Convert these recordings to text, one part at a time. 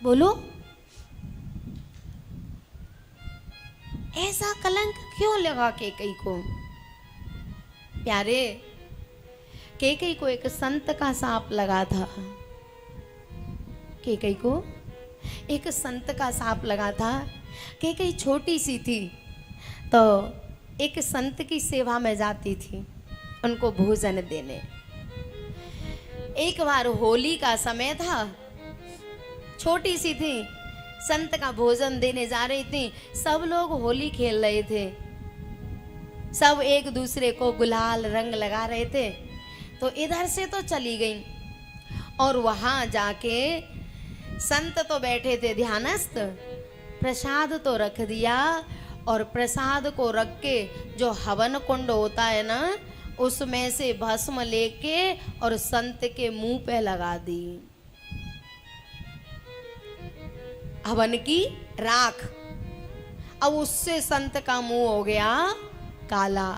बोलो, ऐसा कलंक क्यों लगा केकई को? प्यारे, केकई को एक संत का सांप लगा था। केकई को एक संत का सांप लगा था। केकई छोटी सी थी तो एक संत की सेवा में जाती थी उनको भोजन देने। एक बार होली का समय था, छोटी सी थी, संत का भोजन देने जा रही थी। सब लोग होली खेल रहे थे, सब एक दूसरे को गुलाल रंग लगा रहे थे। तो इधर से तो चली गई और वहां जाके संत तो बैठे थे ध्यानस्थ, प्रसाद तो रख दिया और प्रसाद को रख के जो हवन कुंड होता है ना, उसमें से भस्म लेके और संत के मुंह पे लगा दी, हवन की राख। अब उससे संत का मुंह हो गया काला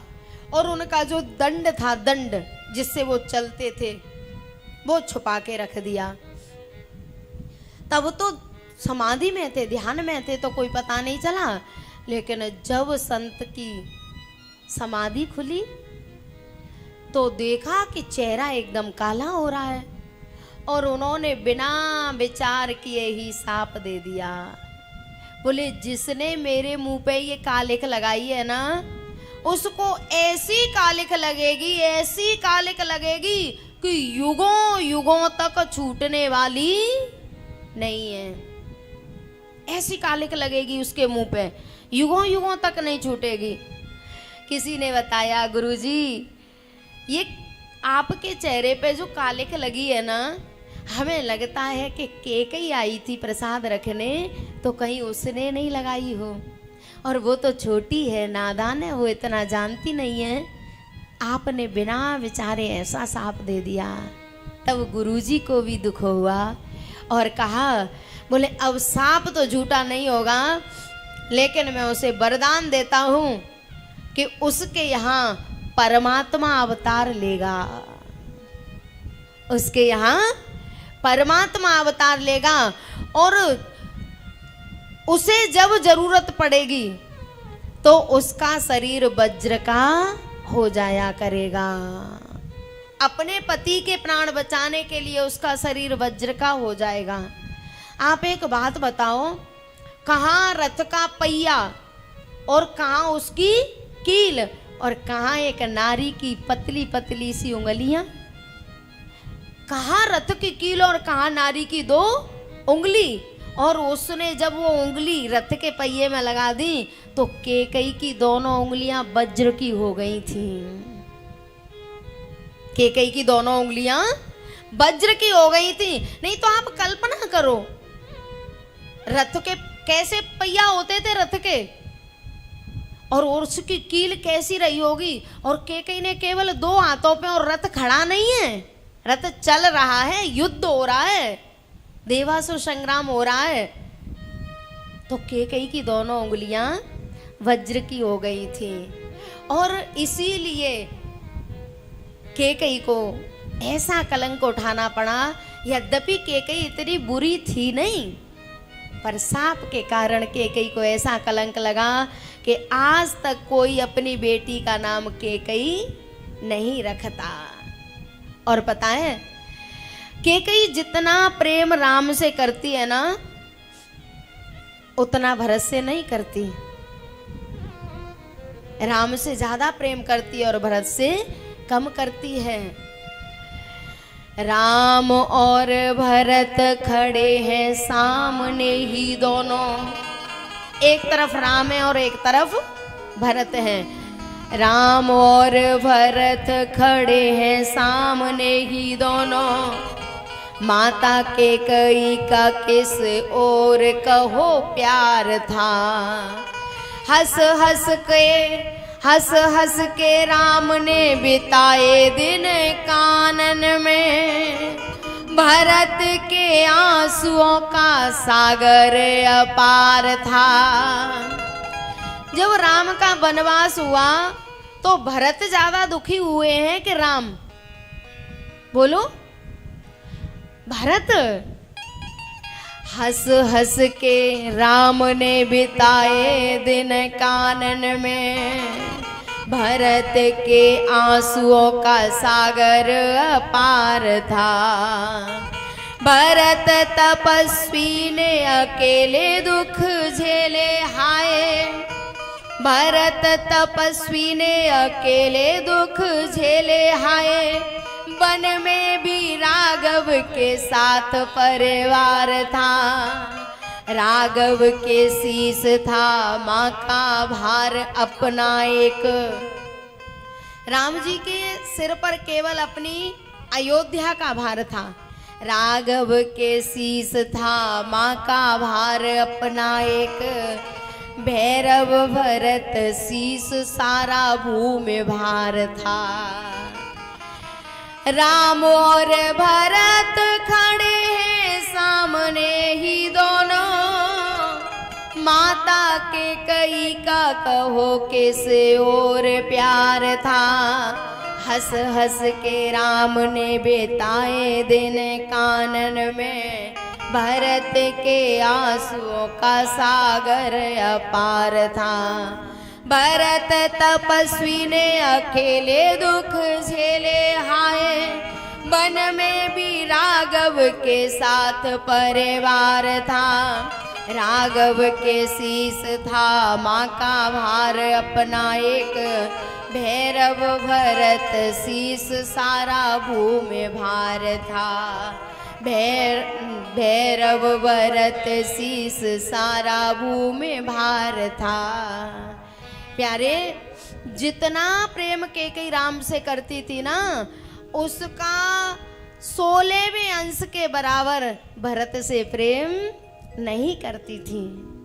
और उनका जो दंड था, दंड जिससे वो चलते थे, वो छुपा के रख दिया। तब तो समाधि में थे, ध्यान में थे, तो कोई पता नहीं चला। लेकिन जब संत की समाधि खुली तो देखा कि चेहरा एकदम काला हो रहा है और उन्होंने बिना विचार किए ही साप दे दिया। बोले, जिसने मेरे मुंह पे ये कालिख लगाई है ना, उसको ऐसी कालिख लगेगी, ऐसी कालिख लगेगी कि युगों युगों तक छूटने वाली नहीं है। ऐसी कालिख लगेगी उसके मुंह पे, युगों युगों तक नहीं छूटेगी। किसी ने बताया, गुरुजी ये आपके चेहरे पे जो कालिख लगी है ना, हमें लगता है कि केकई आई थी प्रसाद रखने तो कहीं उसने नहीं लगाई हो, और वो तो छोटी है, नादान है, वो इतना जानती नहीं है, आपने बिना विचारे ऐसा साप दे दिया। तब गुरुजी को भी दुख हुआ और कहा, बोले अब सांप तो झूठा नहीं होगा, लेकिन मैं उसे वरदान देता हूं कि उसके यहाँ परमात्मा अवतार लेगा, उसके यहाँ परमात्मा अवतार लेगा और उसे जब जरूरत पड़ेगी तो उसका शरीर वज्र का हो जाया करेगा। अपने पति के प्राण बचाने के लिए उसका शरीर वज्र का हो जाएगा। आप एक बात बताओ, कहाँ रथ का पहिया और कहाँ उसकी कील और कहाँ एक नारी की पतली पतली सी उंगलियां? कहाँ रथ की कील और कहाँ नारी की 2 उंगली? और उसने जब वो उंगली रथ के पहिए में लगा दी तो केकई की दोनों उंगलियां वज्र की हो गई थी। केकई की दोनों उंगलियां वज्र की हो गई थी। नहीं तो आप कल्पना करो, रथ के कैसे पहिया होते थे रथ के, और उसकी कील कैसी रही होगी। और केकई ने केवल 2 हाथों पे, और रथ खड़ा नहीं है, रथ चल रहा है, युद्ध हो रहा है, देवासुर संग्राम हो रहा है। तो केकई की दोनों उंगलियां वज्र की हो गई थी और इसीलिए केकई को ऐसा कलंक उठाना पड़ा। यद्यपि केकई इतनी बुरी थी नहीं, पर सांप के कारण केकई को ऐसा कलंक लगा कि आज तक कोई अपनी बेटी का नाम केकई नहीं रखता। और पता है, केकई जितना प्रेम राम से करती है ना, उतना भरत से नहीं करती। राम से ज्यादा प्रेम करती है और भरत से कम करती है। राम और भरत खड़े हैं सामने ही दोनों, एक तरफ राम है और एक तरफ भरत है। राम और भरत खड़े हैं सामने ही दोनों, माता केकई का किस और कहो प्यार था। हंस हंस के राम ने बिताए दिन कानन में, भरत के आंसुओं का सागर अपार था। जब राम का वनवास हुआ तो भरत ज्यादा दुखी हुए हैं कि राम? बोलो, भरत। हंस हंस के राम ने बिताए दिन कानन में, भरत के आंसुओं का सागर अपार था। भरत तपस्वी ने अकेले दुख झेले हाय, भरत तपस्वी ने अकेले दुख झेले हाय। वन में भी राघव के साथ परिवार था, राघव के शीश था माँ का भार अपना एक। राम जी के सिर पर केवल अपनी अयोध्या का भार था, राघव के शीश था माँ का भार अपना एक। भैरव भरत शीश सारा भूमि भार था। राम और भरत खड़े हैं सामने ही दोनों, माता के कई का कहो किस और प्यार था। हंस हंस के राम ने बिताए दिन कानन में, भरत के आंसुओं का सागर अपार था। भरत तपस्वी ने अकेले दुख झेले हाय, वन में भी राघव के साथ परिवार था। राघव के शीश था माँ का भार अपना एक, भैरव भरत शीश सारा भूमि भार था। भैरव भरत शीश सारा भूमि भार था। प्यारे, जितना प्रेम कैकेयी राम से करती थी ना, उसका 16वें अंश के बराबर भरत से प्रेम नहीं करती थी।